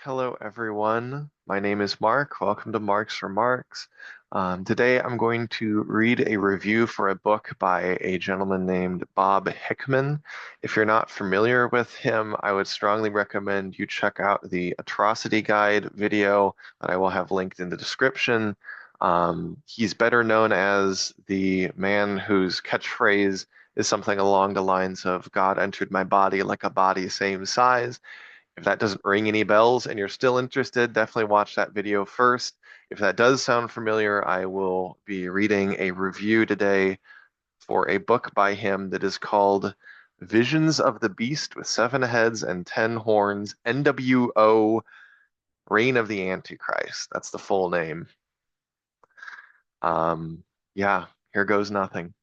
Hello, everyone. My name is Mark. Welcome to Mark's Remarks. Today, I'm going to read a review for a book by a gentleman named Bob Hickman. If you're not familiar with him, I would strongly recommend you check out the Atrocity Guide video that I will have linked in the description. He's better known as the man whose catchphrase is something along the lines of "God entered my body like a body same size." If that doesn't ring any bells and you're still interested, definitely watch that video first. If that does sound familiar, I will be reading a review today for a book by him that is called Visions of the Beast with Seven Heads and Ten Horns, NWO Reign of the Antichrist. That's the full name. Yeah, here goes nothing.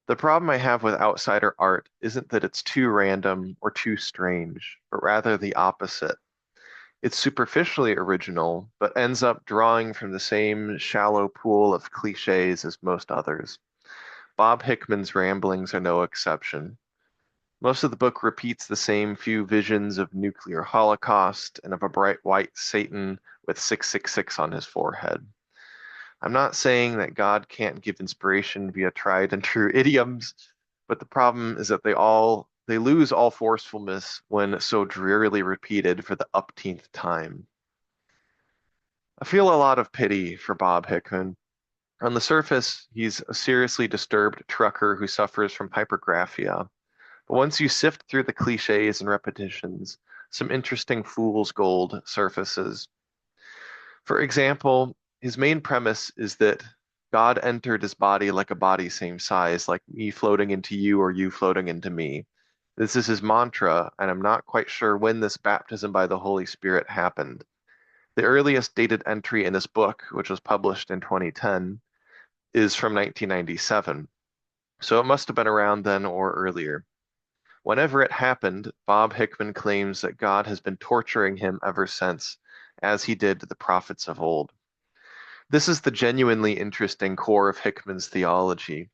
The problem I have with outsider art isn't that it's too random or too strange, but rather the opposite. It's superficially original, but ends up drawing from the same shallow pool of cliches as most others. Bob Hickman's ramblings are no exception. Most of the book repeats the same few visions of nuclear holocaust and of a bright white Satan with 666 on his forehead. I'm not saying that God can't give inspiration via tried and true idioms, but the problem is that they lose all forcefulness when so drearily repeated for the upteenth time. I feel a lot of pity for Bob Hickman. On the surface, he's a seriously disturbed trucker who suffers from hypergraphia. But once you sift through the cliches and repetitions, some interesting fool's gold surfaces. For example, his main premise is that God entered his body like a body same size, like me floating into you or you floating into me. This is his mantra, and I'm not quite sure when this baptism by the Holy Spirit happened. The earliest dated entry in this book, which was published in 2010, is from 1997, so it must have been around then or earlier. Whenever it happened, Bob Hickman claims that God has been torturing him ever since, as he did the prophets of old. This is the genuinely interesting core of Hickman's theology.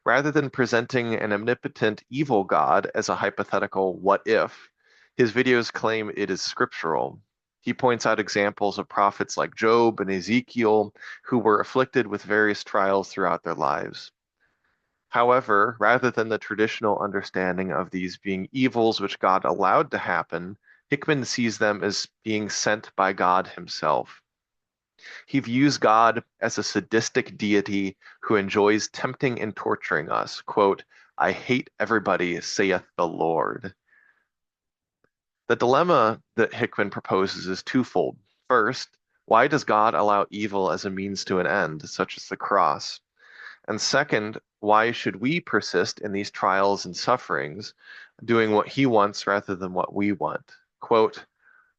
Rather than presenting an omnipotent evil God as a hypothetical what if, his videos claim it is scriptural. He points out examples of prophets like Job and Ezekiel who were afflicted with various trials throughout their lives. However, rather than the traditional understanding of these being evils which God allowed to happen, Hickman sees them as being sent by God himself. He views God as a sadistic deity who enjoys tempting and torturing us. Quote, I hate everybody, saith the Lord. The dilemma that Hickman proposes is twofold. First, why does God allow evil as a means to an end, such as the cross? And second, why should we persist in these trials and sufferings, doing what he wants rather than what we want? Quote,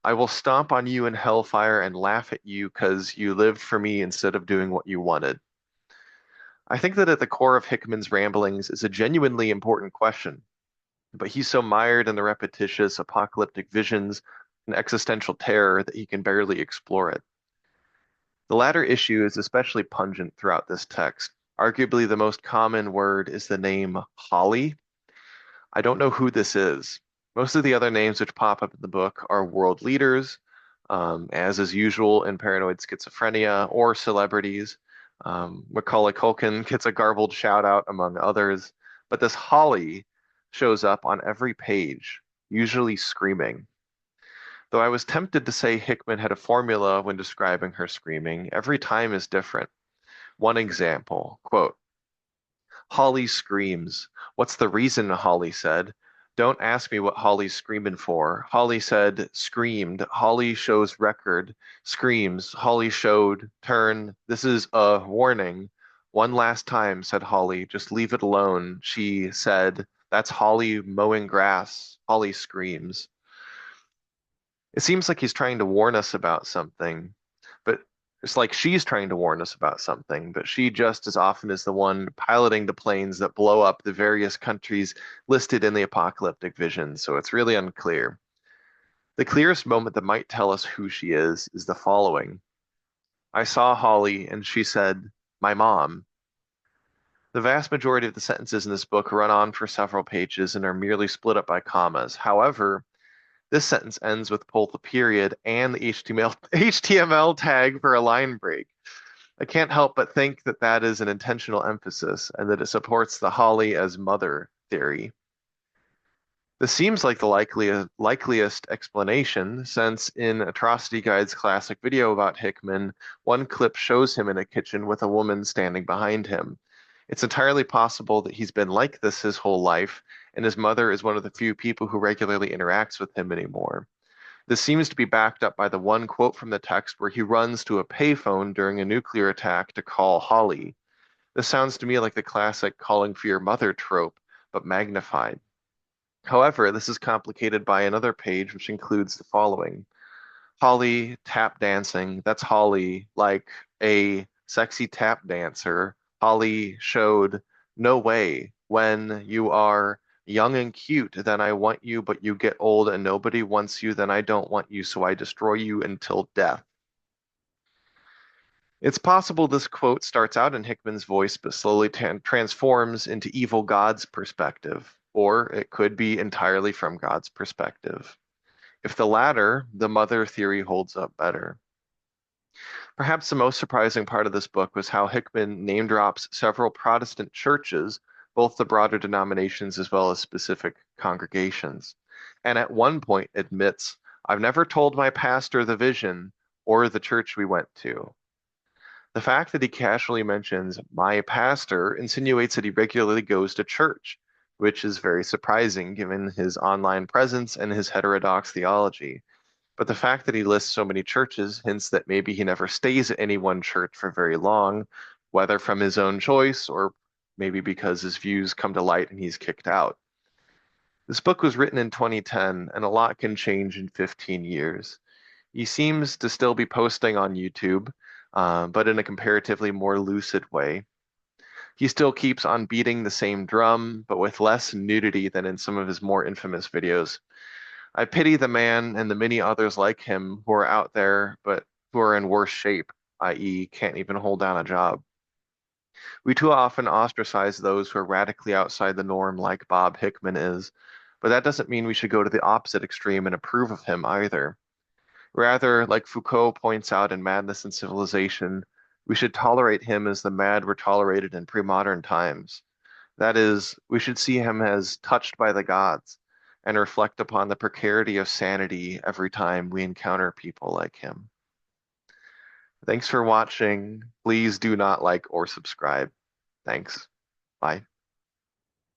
I will stomp on you in hellfire and laugh at you because you lived for me instead of doing what you wanted. I think that at the core of Hickman's ramblings is a genuinely important question, but he's so mired in the repetitious apocalyptic visions and existential terror that he can barely explore it. The latter issue is especially pungent throughout this text. Arguably, the most common word is the name Holly. I don't know who this is. Most of the other names which pop up in the book are world leaders, as is usual in paranoid schizophrenia, or celebrities. Macaulay Culkin gets a garbled shout out among others, but this Holly shows up on every page, usually screaming. Though I was tempted to say Hickman had a formula when describing her screaming, every time is different. One example, quote, Holly screams. What's the reason? Holly said. Don't ask me what Holly's screaming for. Holly said, screamed. Holly shows record. Screams. Holly showed. Turn. This is a warning. One last time, said Holly. Just leave it alone. She said, that's Holly mowing grass. Holly screams. It seems like he's trying to warn us about something, but it's like she's trying to warn us about something, but she just as often is the one piloting the planes that blow up the various countries listed in the apocalyptic vision, so it's really unclear. The clearest moment that might tell us who she is the following. I saw Holly and she said, my mom. The vast majority of the sentences in this book run on for several pages and are merely split up by commas. However, This sentence ends with both the period and the HTML tag for a line break. I can't help but think that that is an intentional emphasis and that it supports the Holly as mother theory. This seems like the likeliest explanation, since in Atrocity Guide's classic video about Hickman, one clip shows him in a kitchen with a woman standing behind him. It's entirely possible that he's been like this his whole life, and his mother is one of the few people who regularly interacts with him anymore. This seems to be backed up by the one quote from the text where he runs to a payphone during a nuclear attack to call Holly. This sounds to me like the classic calling for your mother trope, but magnified. However, this is complicated by another page which includes the following. Holly tap dancing. That's Holly, like a sexy tap dancer. Holly showed no way. When you are young and cute, then I want you, but you get old and nobody wants you, then I don't want you, so I destroy you until death. It's possible this quote starts out in Hickman's voice, but slowly transforms into evil God's perspective, or it could be entirely from God's perspective. If the latter, the mother theory holds up better. Perhaps the most surprising part of this book was how Hickman name drops several Protestant churches, both the broader denominations as well as specific congregations, and at one point admits, I've never told my pastor the vision or the church we went to. The fact that he casually mentions my pastor insinuates that he regularly goes to church, which is very surprising given his online presence and his heterodox theology. But the fact that he lists so many churches hints that maybe he never stays at any one church for very long, whether from his own choice or maybe because his views come to light and he's kicked out. This book was written in 2010, and a lot can change in 15 years. He seems to still be posting on YouTube, but in a comparatively more lucid way. He still keeps on beating the same drum, but with less nudity than in some of his more infamous videos. I pity the man and the many others like him who are out there, but who are in worse shape, i.e., can't even hold down a job. We too often ostracize those who are radically outside the norm, like Bob Hickman is, but that doesn't mean we should go to the opposite extreme and approve of him either. Rather, like Foucault points out in Madness and Civilization, we should tolerate him as the mad were tolerated in pre-modern times. That is, we should see him as touched by the gods and reflect upon the precarity of sanity every time we encounter people like him. Thanks for watching. Please do not like or subscribe. Thanks. Bye.